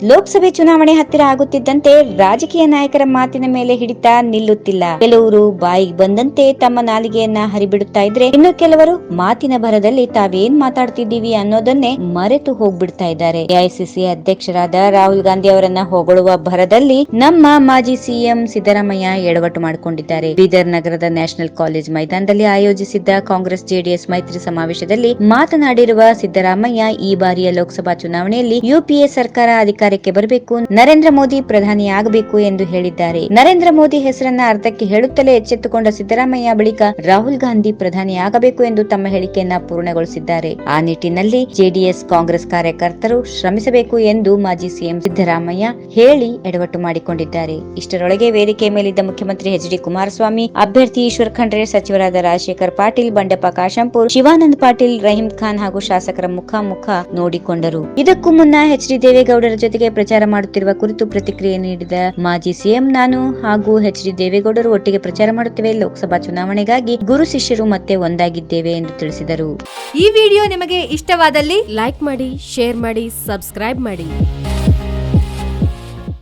ಲೋಕಸಭೆ ಚುನಾವಣೆ ಹತ್ತಿರ ಆಗುತ್ತಿದ್ದಂತೆ ರಾಜಕೀಯ ನಾಯಕರ ಮಾತಿನ ಮೇಲೆ ಹಿಡಿತ ನಿಲ್ಲುತ್ತಿಲ್ಲ. ಕೆಲವರು ಬಾಯಿಗೆ ಬಂದಂತೆ ತಮ್ಮ ನಾಲಿಗೆಯನ್ನ ಹರಿಬಿಡುತ್ತಾ ಇದ್ರೆ, ಇನ್ನು ಕೆಲವರು ಮಾತಿನ ಭರದಲ್ಲಿ ತಾವೇನ್ ಮಾತಾಡ್ತಿದ್ದೀವಿ ಅನ್ನೋದನ್ನೇ ಮರೆತು ಹೋಗ್ಬಿಡ್ತಾ ಇದ್ದಾರೆ. ಎಐಸಿಸಿ ಅಧ್ಯಕ್ಷರಾದ ರಾಹುಲ್ ಗಾಂಧಿ ಅವರನ್ನ ಹೊಗಳುವ ಭರದಲ್ಲಿ ನಮ್ಮ ಮಾಜಿ ಸಿಎಂ ಸಿದ್ದರಾಮಯ್ಯ ಎಡವಟ್ಟು ಮಾಡಿಕೊಂಡಿದ್ದಾರೆ. ಬೀದರ್ ನಗರದ ನ್ಯಾಷನಲ್ ಕಾಲೇಜ್ ಮೈದಾನದಲ್ಲಿ ಆಯೋಜಿಸಿದ್ದ ಕಾಂಗ್ರೆಸ್ ಜೆಡಿಎಸ್ ಮೈತ್ರಿ ಸಮಾವೇಶದಲ್ಲಿ ಮಾತನಾಡಿರುವ ಸಿದ್ದರಾಮಯ್ಯ, ಈ ಬಾರಿಯ ಲೋಕಸಭಾ ಚುನಾವಣೆಯಲ್ಲಿ ಯುಪಿಎ ಸರ್ಕಾರ ಅಧಿಕಾರಕ್ಕೆ ಬರಬೇಕು, ನರೇಂದ್ರ ಮೋದಿ ಪ್ರಧಾನಿಯಾಗಬೇಕು ಎಂದು ಹೇಳಿದ್ದಾರೆ. ನರೇಂದ್ರ ಮೋದಿ ಹೆಸರನ್ನ ಅರ್ಧಕ್ಕೆ ಹೇಳುತ್ತಲೇ ಎಚ್ಚೆತ್ತುಕೊಂಡ ಸಿದ್ದರಾಮಯ್ಯ ಬಳಿಕ ರಾಹುಲ್ ಗಾಂಧಿ ಪ್ರಧಾನಿಯಾಗಬೇಕು ಎಂದು ತಮ್ಮ ಹೇಳಿಕೆಯನ್ನ ಪೂರ್ಣಗೊಳಿಸಿದ್ದಾರೆ. ಆ ನಿಟ್ಟಿನಲ್ಲಿ ಜೆಡಿಎಸ್ ಕಾಂಗ್ರೆಸ್ ಕಾರ್ಯಕರ್ತರು ಶ್ರಮಿಸಬೇಕು ಎಂದು ಮಾಜಿ ಸಿಎಂ ಸಿದ್ದರಾಮಯ್ಯ ಹೇಳಿ ಎಡವಟ್ಟು ಮಾಡಿಕೊಂಡಿದ್ದಾರೆ. ಇಷ್ಟರೊಳಗೆ ವೇದಿಕೆ ಮೇಲಿದ್ದ ಮುಖ್ಯಮಂತ್ರಿ ಎಚ್.ಡಿ. ಕುಮಾರಸ್ವಾಮಿ, ಅಭ್ಯರ್ಥಿ ಈಶ್ವರ್ ಖಂಡ್ರೆ, ಸಚಿವರಾದ ರಾಜಶೇಖರ್ ಪಾಟೀಲ್, ಬಂಡೆಪ್ಪ ಕಾಶಂಪುರ್, ಶಿವಾನಂದ ಪಾಟೀಲ್, ರಹೀಂ ಖಾನ್ ಹಾಗೂ ಶಾಸಕರ ಮುಖಾಮುಖ ನೋಡಿಕೊಂಡರು. ಇದಕ್ಕೂ ಮುನ್ನ ಎಚ್.ಡಿ. ದೇವೇಗೌಡರ ಜೊತೆಗೆ ಪ್ರಚಾರ ಮಾಡುತ್ತಿರುವ ಕುರಿತು ಪ್ರತಿಕ್ರಿಯೆ ನೀಡಿದ ಮಾಜಿ ಸಿಎಂ, ನಾನು ಹಾಗೂ ಎಚ್.ಡಿ. ದೇವೇಗೌಡರು ಒಟ್ಟಿಗೆ ಪ್ರಚಾರ ಮಾಡುತ್ತೇವೆ. ಲೋಕಸಭಾ ಚುನಾವಣೆಗಾಗಿ ಗುರು ಶಿಷ್ಯರು ಮತ್ತೆ ಒಂದಾಗಿದ್ದೇವೆ ಎಂದು ತಿಳಿಸಿದರು. ಈ ವಿಡಿಯೋ ನಿಮಗೆ ಇಷ್ಟವಾದಲ್ಲಿ ಲೈಕ್ ಮಾಡಿ, ಶೇರ್ ಮಾಡಿ, ಸಬ್ಸ್ಕ್ರೈಬ್ ಮಾಡಿ.